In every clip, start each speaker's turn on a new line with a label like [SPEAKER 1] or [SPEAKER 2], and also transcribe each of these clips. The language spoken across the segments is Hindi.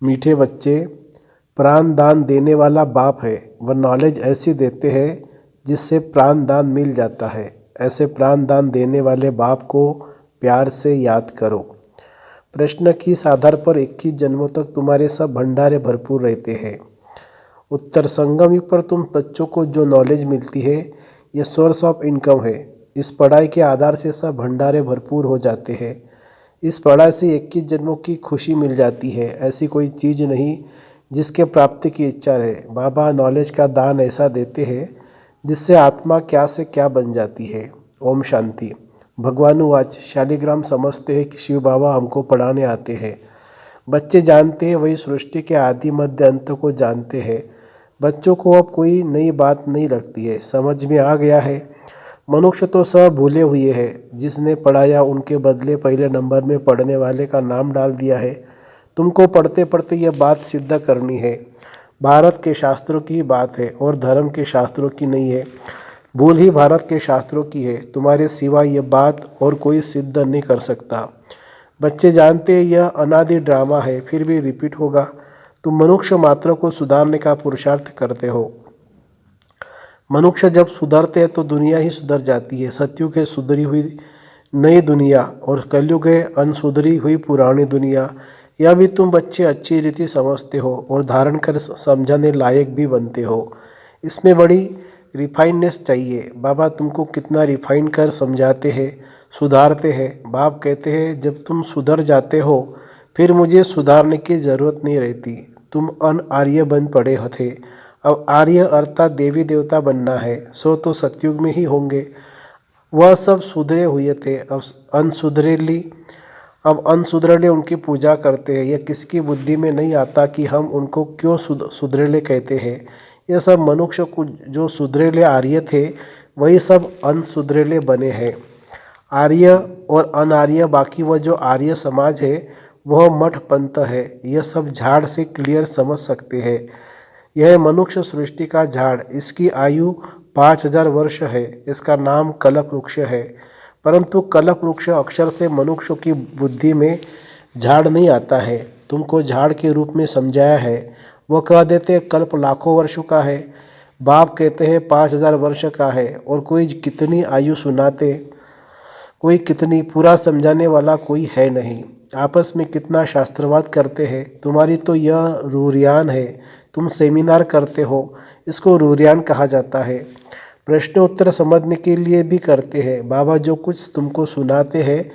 [SPEAKER 1] मीठे बच्चे, प्राण दान देने वाला बाप है। वह नॉलेज ऐसी देते हैं जिससे प्राण दान मिल जाता है। ऐसे प्राण दान देने वाले बाप को प्यार से याद करो। प्रश्न किस आधार पर 21 जन्मों तक तुम्हारे सब भंडारे भरपूर रहते हैं? उत्तर, संगम युग पर तुम बच्चों को जो नॉलेज मिलती है यह सोर्स ऑफ इनकम है। इस पढ़ाई के आधार से सब भंडारे भरपूर हो जाते हैं। इस पढ़ाई से 21 जन्मों की खुशी मिल जाती है। ऐसी कोई चीज़ नहीं जिसके प्राप्ति की इच्छा रहे। बाबा नॉलेज का दान ऐसा देते हैं जिससे आत्मा क्या से क्या बन जाती है। ओम शांति। भगवानुवाच, शालिग्राम समझते हैं कि शिव बाबा हमको पढ़ाने आते हैं। बच्चे जानते हैं वही सृष्टि के आदि मध्य अंत को जानते हैं। बच्चों को अब कोई नई बात नहीं लगती है, समझ में आ गया है। मनुष्य तो सब भूले हुए हैं। जिसने पढ़ाया उनके बदले पहले नंबर में पढ़ने वाले का नाम डाल दिया है। तुमको पढ़ते पढ़ते यह बात सिद्ध करनी है। भारत के शास्त्रों की बात है और धर्म के शास्त्रों की नहीं है। भूल ही भारत के शास्त्रों की है। तुम्हारे सिवा यह बात और कोई सिद्ध नहीं कर सकता। बच्चे जानते हैं यह अनादि ड्रामा है, फिर भी रिपीट होगा। तुम मनुष्य मात्र को सुधारने का पुरुषार्थ करते हो। मनुष्य जब सुधरते हैं तो दुनिया ही सुधर जाती है। सतयुग है सुधरी हुई नई दुनिया और कलयुग है अनसुधरी हुई पुरानी दुनिया। यह भी तुम बच्चे अच्छी रीति समझते हो और धारण कर समझाने लायक भी बनते हो। इसमें बड़ी रिफाइननेस चाहिए। बाबा तुमको कितना रिफाइन कर समझाते हैं, सुधारते हैं। बाप कहते हैं जब तुम सुधर जाते हो फिर मुझे सुधारने की ज़रूरत नहीं रहती। तुम आर्य बन पड़े थे। अब आर्य अर्थात देवी देवता बनना है। सो तो सतयुग में ही होंगे। वह सब सुधरे हुए थे। अब अनसुधरेले उनकी पूजा करते हैं। यह किसकी बुद्धि में नहीं आता कि हम उनको क्यों सुधरेले कहते हैं। यह सब मनुष्य को जो सुधरेले आर्य थे वही सब अनसुधरेले बने हैं। आर्य और अनार्य, बाकी वह जो आर्य समाज है वह मठ पंथ है। यह सब झाड़ से क्लियर समझ सकते हैं। यह मनुष्य सृष्टि का झाड़, इसकी आयु 5000 वर्ष है। इसका नाम कल्प वृक्ष है। परंतु कल्प वृक्ष अक्षर से मनुष्य की बुद्धि में झाड़ नहीं आता है। तुमको झाड़ के रूप में समझाया है। वह कह देते कल्प लाखों वर्षों का है। बाप कहते हैं 5000 वर्ष का है। और कोई कितनी आयु सुनाते, कोई कितनी, पूरा समझाने वाला कोई है नहीं। आपस में कितना शास्त्रवाद करते हैं। तुम्हारी तो यह रूरियान है। तुम सेमिनार करते हो, इसको रूरियान कहा जाता है। प्रश्न उत्तर समझने के लिए भी करते हैं। बाबा जो कुछ तुमको सुनाते हैं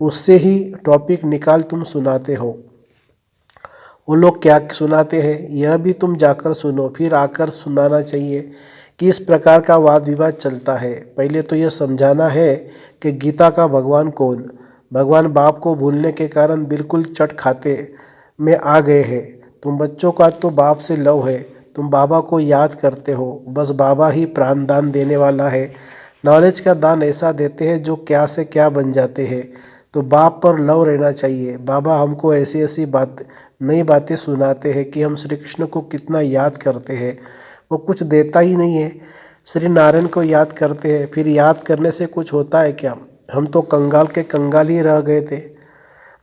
[SPEAKER 1] उससे ही टॉपिक निकाल तुम सुनाते हो। वो लोग क्या सुनाते हैं यह भी तुम जाकर सुनो, फिर आकर सुनाना चाहिए कि इस प्रकार का वाद विवाद चलता है। पहले तो यह समझाना है कि गीता का भगवान कौन। भगवान बाप को भूलने के कारण बिल्कुल चट खाते में आ गए हैं। तुम बच्चों का तो बाप से लव है। तुम बाबा को याद करते हो। बस बाबा ही प्राण दान देने वाला है। नॉलेज का दान ऐसा देते हैं जो क्या से क्या बन जाते हैं। तो बाप पर लव रहना चाहिए। बाबा हमको ऐसी ऐसी नई बातें सुनाते हैं कि हम श्री कृष्ण को कितना याद करते हैं। वो कुछ देता ही नहीं है। श्री नारायण को याद करते हैं, फिर याद करने से कुछ होता है क्या? हम तो कंगाल के कंगाल ही रह गए थे।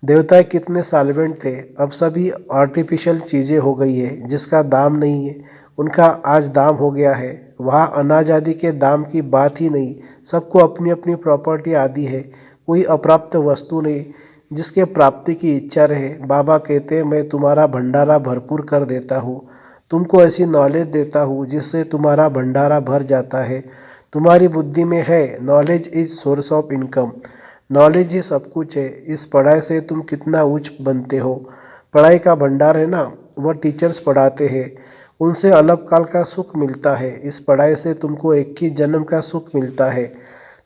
[SPEAKER 1] देवताएं कितने साल्वेंट थे। अब सभी आर्टिफिशियल चीज़ें हो गई है जिसका दाम नहीं है, उनका आज दाम हो गया है। वहाँ अनाज आदि के दाम की बात ही नहीं। सबको अपनी अपनी प्रॉपर्टी आदि है। कोई अप्राप्त वस्तु नहीं जिसके प्राप्ति की इच्छा रहे। बाबा कहते हैं मैं तुम्हारा भंडारा भरपूर कर देता हूँ। तुमको ऐसी नॉलेज देता हूँ जिससे तुम्हारा भंडारा भर जाता है। तुम्हारी बुद्धि में है knowledge is source of income. Knowledge ही सब कुछ है। इस पढ़ाई से तुम कितना उच्च बनते हो। पढ़ाई का भंडार है ना, वह टीचर्स पढ़ाते हैं, उनसे अलग काल का सुख मिलता है। इस पढ़ाई से तुमको 21 जन्म का सुख मिलता है।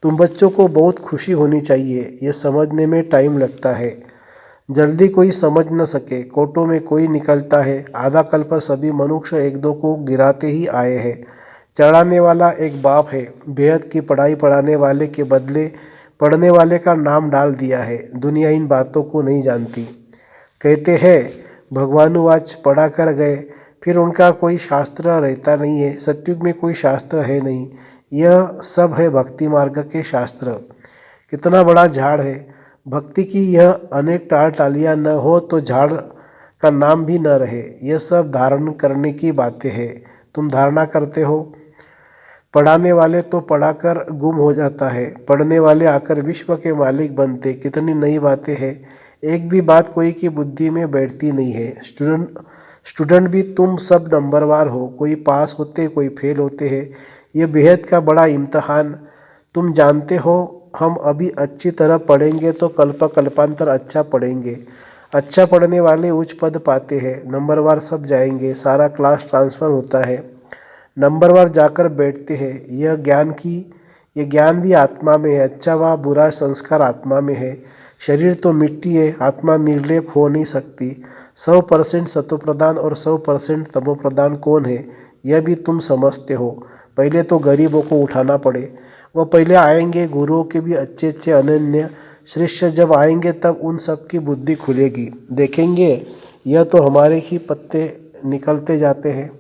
[SPEAKER 1] तुम बच्चों को बहुत खुशी होनी चाहिए। ये समझने में टाइम लगता है। जल्दी कोई समझ न सके। कोटों में कोई निकलता है। आधा कल्प सभी मनुष्य एक दो को गिराते ही आए हैं। चढ़ाने वाला एक बाप है। बेहद की पढ़ाई पढ़ाने वाले के बदले पढ़ने वाले का नाम डाल दिया है। दुनिया इन बातों को नहीं जानती। कहते हैं भगवानुवाच पढ़ा कर गए, फिर उनका कोई शास्त्र रहता नहीं है। सतयुग में कोई शास्त्र है नहीं। यह सब है भक्ति मार्ग के शास्त्र। कितना बड़ा झाड़ है। भक्ति की यह अनेक टाल टालियाँ न हो तो झाड़ का नाम भी न रहे। यह सब धारण करने की बातें हैं। तुम धारणा करते हो। पढ़ाने वाले तो पढ़ाकर गुम हो जाता है, पढ़ने वाले आकर विश्व के मालिक बनते। कितनी नई बातें हैं। एक भी बात कोई की बुद्धि में बैठती नहीं है। स्टूडेंट भी तुम सब नंबरवार हो, कोई पास होते कोई फेल होते हैं। ये बेहद का बड़ा इम्तहान। तुम जानते हो हम अभी अच्छी तरह पढ़ेंगे तो कल्पांतर अच्छा पढ़ेंगे। अच्छा पढ़ने वाले उच्च पद पाते हैं, नंबरवार सब जाएंगे, सारा क्लास ट्रांसफ़र होता है, नंबरवार जाकर बैठते हैं। यह ज्ञान भी आत्मा में है। अच्छा व बुरा संस्कार आत्मा में है। शरीर तो मिट्टी है, आत्मा निर्लेप हो नहीं सकती। 100% सतोप्रधान और 100% तमोप्रधान कौन है, यह भी तुम समझते हो। पहले तो गरीबों को उठाना पड़े। वह पहले आएंगे। गुरुओं के भी अच्छे अच्छे अनन्य शिष्य जब आएंगे तब उन सब की बुद्धि खुलेगी। देखेंगे यह तो हमारे ही पत्ते निकलते जाते हैं।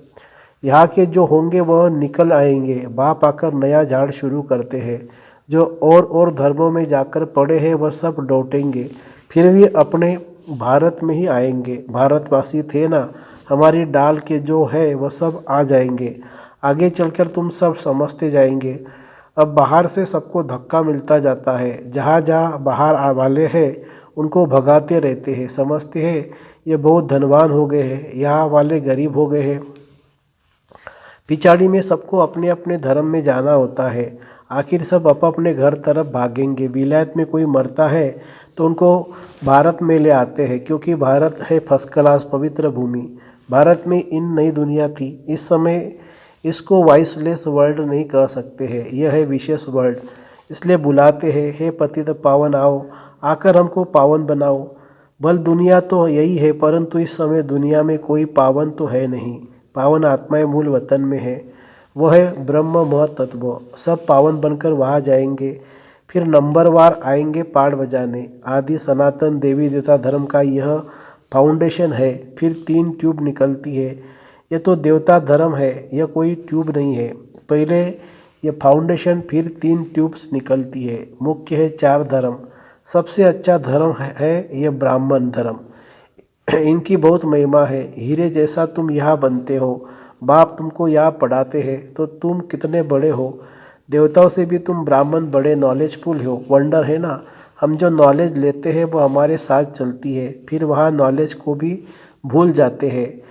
[SPEAKER 1] यहाँ के जो होंगे वह निकल आएंगे। बाप आकर नया झाड़ शुरू करते हैं। जो और धर्मों में जाकर पड़े हैं वह सब लौटेंगे, फिर भी अपने भारत में ही आएंगे। भारतवासी थे ना, हमारी डाल के जो है वह सब आ जाएंगे। आगे चलकर तुम सब समझते जाएंगे। अब बाहर से सबको धक्का मिलता जाता है। जहाँ जहाँ बाहर वाले हैं उनको भगाते रहते हैं। समझते हैं ये बहुत धनवान हो गए हैं, यहाँ वाले गरीब हो गए हैं। पिछाड़ी में सबको अपने अपने धर्म में जाना होता है। आखिर सब अपने घर तरफ भागेंगे। विलायत में कोई मरता है तो उनको भारत में ले आते हैं, क्योंकि भारत है फर्स्ट क्लास पवित्र भूमि। भारत में इन नई दुनिया थी। इस समय इसको वॉइसलेस वर्ल्ड नहीं कह सकते हैं, यह है विशेष वर्ल्ड। इसलिए बुलाते हैं, हे पतित पावन आओ, आकर हमको पावन बनाओ। भल दुनिया तो यही है, परंतु इस समय दुनिया में कोई पावन तो है नहीं। पावन आत्माएं मूल वतन में है, वह है ब्रह्म महतत्व। सब पावन बनकर वहाँ जाएंगे, फिर नंबरवार आएंगे पाड़ बजाने। आदि सनातन देवी देवता धर्म का यह फाउंडेशन है। फिर 3 ट्यूब निकलती है। यह तो देवता धर्म है, यह कोई ट्यूब नहीं है। पहले यह फाउंडेशन, फिर 3 ट्यूब्स निकलती है। मुख्य है 4 धर्म। सबसे अच्छा धर्म है यह ब्राह्मण धर्म। इनकी बहुत महिमा है। हीरे जैसा तुम यहाँ बनते हो। बाप तुमको यहाँ पढ़ाते हैं तो तुम कितने बड़े हो। देवताओं से भी तुम ब्राह्मण बड़े नॉलेजफुल हो। वंडर है ना, हम जो नॉलेज लेते हैं वो हमारे साथ चलती है, फिर वहाँ नॉलेज को भी भूल जाते हैं।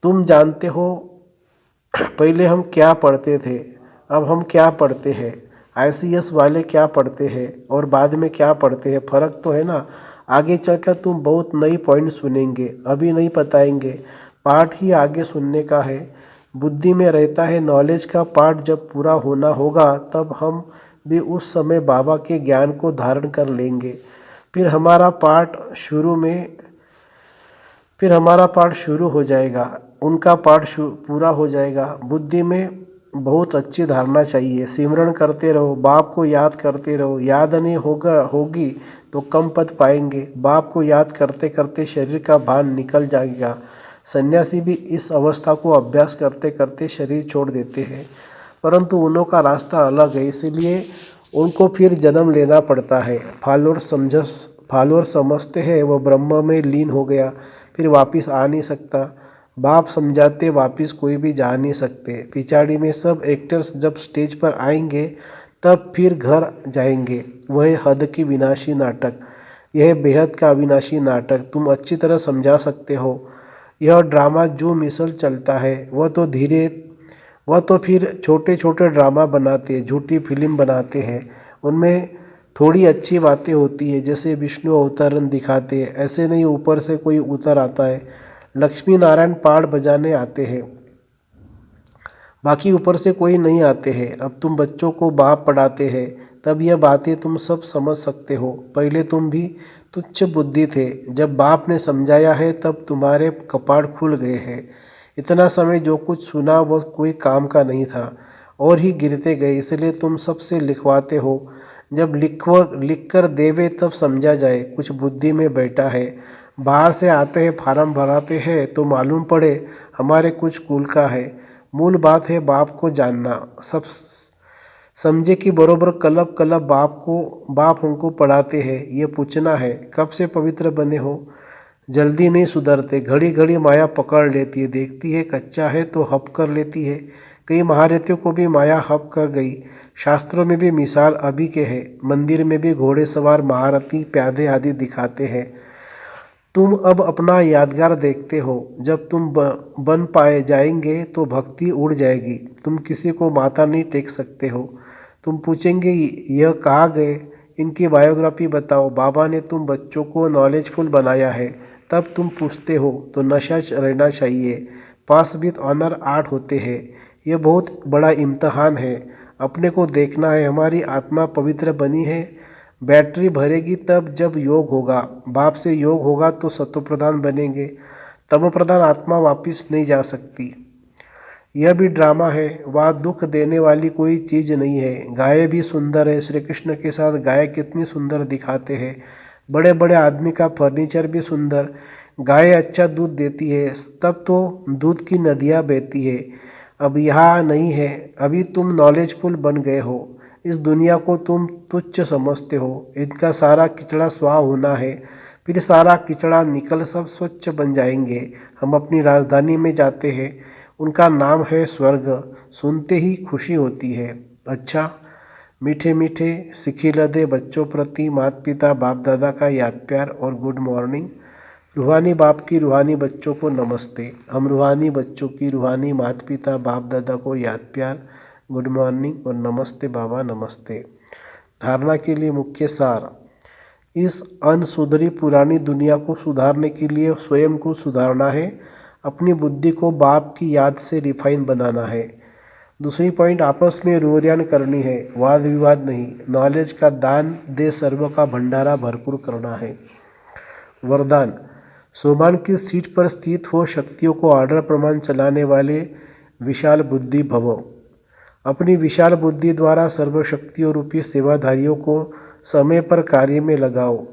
[SPEAKER 1] तुम जानते हो पहले हम क्या पढ़ते थे, अब हम क्या पढ़ते हैं। ICS वाले क्या पढ़ते हैं और बाद में क्या पढ़ते हैं, फ़र्क तो है ना। आगे चलकर तुम बहुत नई पॉइंट सुनेंगे, अभी नहीं बताएंगे। पाठ ही आगे सुनने का है। बुद्धि में रहता है नॉलेज का पाठ जब पूरा होना होगा तब हम भी उस समय बाबा के ज्ञान को धारण कर लेंगे। फिर हमारा पाठ शुरू हो जाएगा, उनका पाठ पूरा हो जाएगा। बुद्धि में बहुत अच्छी धारणा चाहिए। सिमरण करते रहो, बाप को याद करते रहो। याद नहीं होगी तो कम पद पाएंगे। बाप को याद करते करते शरीर का भान निकल जाएगा। सन्यासी भी इस अवस्था को अभ्यास करते करते शरीर छोड़ देते हैं, परंतु उन्हों का रास्ता अलग है, इसलिए उनको फिर जन्म लेना पड़ता है। फॉलोअर समझते हैं वह ब्रह्म में लीन हो गया, फिर वापस आ नहीं सकता। बाप समझाते वापस कोई भी जा नहीं सकते। पिछाड़ी में सब एक्टर्स जब स्टेज पर आएंगे तब फिर घर जाएंगे। वह हद की विनाशी नाटक, यह बेहद का अविनाशी नाटक तुम अच्छी तरह समझा सकते हो। यह ड्रामा जो मिसल चलता है वह तो फिर छोटे छोटे ड्रामा बनाते हैं, झूठी फिल्म बनाते हैं। उनमें थोड़ी अच्छी बातें होती है, जैसे विष्णु अवतरण दिखाते हैं। ऐसे नहीं ऊपर से कोई उतर आता है। लक्ष्मी नारायण पाड़ बजाने आते हैं, बाकी ऊपर से कोई नहीं आते हैं। अब तुम बच्चों को बाप पढ़ाते हैं तब यह बातें तुम सब समझ सकते हो। पहले तुम भी तुच्छ बुद्धि थे, जब बाप ने समझाया है तब तुम्हारे कपाड़ खुल गए हैं। इतना समय जो कुछ सुना वह कोई काम का नहीं था और ही गिरते गए, इसलिए तुम सबसे लिखवाते हो। जब लिख कर देवे तब समझा जाए कुछ बुद्धि में बैठा है। बाहर से आते हैं, फार्म भराते हैं तो मालूम पड़े हमारे कुछ कुल का है। मूल बात है बाप को जानना। सब समझे कि बरोबर कलब बाप हमको पढ़ाते हैं। ये पूछना है कब से पवित्र बने हो। जल्दी नहीं सुधरते, घड़ी घड़ी माया पकड़ लेती है, देखती है कच्चा है तो हप कर लेती है। कई महारथियों को भी माया हप कर गई। शास्त्रों में भी मिसाल अभी के है। मंदिर में भी घोड़े सवार महारथी प्यादे आदि दिखाते हैं। तुम अब अपना यादगार देखते हो। जब तुम बन पाए जाएंगे तो भक्ति उड़ जाएगी। तुम किसी को माथा नहीं टेक सकते हो। तुम पूछेंगे यह कहाँ गए, इनकी बायोग्राफी बताओ। बाबा ने तुम बच्चों को नॉलेजफुल बनाया है। तब तुम पूछते हो तो नशा रहना चाहिए। पास विद ऑनर 8 होते हैं। यह बहुत बड़ा इम्तहान है। अपने को देखना है, हमारी आत्मा पवित्र बनी है। बैटरी भरेगी तब जब योग होगा। बाप से योग होगा तो सत्व प्रधान बनेंगे। तमो प्रधान आत्मा वापिस नहीं जा सकती। यह भी ड्रामा है। वहाँ दुख देने वाली कोई चीज़ नहीं है। गाय भी सुंदर है। श्री कृष्ण के साथ गाय कितनी सुंदर दिखाते हैं। बड़े बड़े आदमी का फर्नीचर भी सुंदर। गाय अच्छा दूध देती है, तब तो दूध की नदियाँ बहती है। अब यहाँ नहीं है। अभी तुम नॉलेजफुल बन गए हो। इस दुनिया को तुम तुच्छ समझते हो। इनका सारा किचड़ा स्वाह होना है। फिर सारा किचड़ा निकल सब स्वच्छ बन जाएंगे। हम अपनी राजधानी में जाते हैं। उनका नाम है स्वर्ग। सुनते ही खुशी होती है। अच्छा, मीठे मीठे सिखिलदे बच्चों प्रति माता पिता बाप दादा का याद प्यार और गुड मॉर्निंग। रूहानी बाप की रूहानी बच्चों को नमस्ते। हम रूहानी बच्चों की रूहानी माता पिता बाप दादा को याद प्यार, गुड मॉर्निंग और नमस्ते बाबा नमस्ते। धारणा के लिए मुख्य सार। इस अनसुधरी पुरानी दुनिया को सुधारने के लिए स्वयं को सुधारना है। अपनी बुद्धि को बाप की याद से रिफाइन बनाना है। दूसरी पॉइंट, आपस में रोरियान करनी है, वाद विवाद नहीं। नॉलेज का दान दे सर्व का भंडारा भरपूर करना है। वरदान, सोमान की सीट पर स्थित हो शक्तियों को ऑर्डर प्रमाण चलाने वाले विशाल बुद्धि भवो। अपनी विशाल बुद्धि द्वारा सर्वशक्तियों रूपी सेवाधारियों को समय पर कार्य में लगाओ।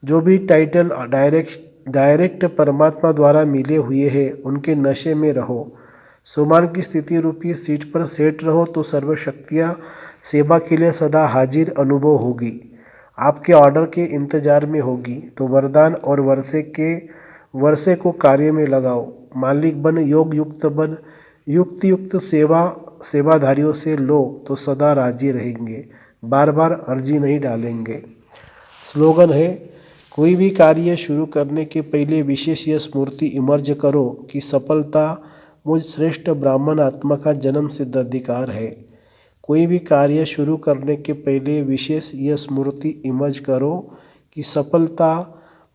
[SPEAKER 1] जो भी टाइटल डायरेक्ट परमात्मा द्वारा मिले हुए हैं उनके नशे में रहो। सोमान की स्थिति रूपी सीट पर सेट रहो तो सर्वशक्तियाँ सेवा के लिए सदा हाजिर अनुभव होगी। आपके ऑर्डर के इंतजार में होगी। तो वरदान और वर्षे को कार्य में लगाओ। मालिक बन, योग युक्त बन, युक्त सेवाधारियों से लो तो सदा राजी रहेंगे। बार बार अर्जी नहीं डालेंगे। स्लोगन है, कोई भी कार्य शुरू करने के पहले विशेष यह स्मृति इमर्ज करो कि सफलता मुझ श्रेष्ठ ब्राह्मण आत्मा का जन्म सिद्ध अधिकार है। कोई भी कार्य शुरू करने के पहले विशेष यह स्मृति इमर्ज करो कि सफलता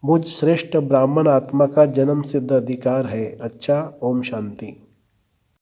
[SPEAKER 1] मुझ श्रेष्ठ ब्राह्मण आत्मा का जन्म सिद्ध अधिकार है। अच्छा, ओम शांति।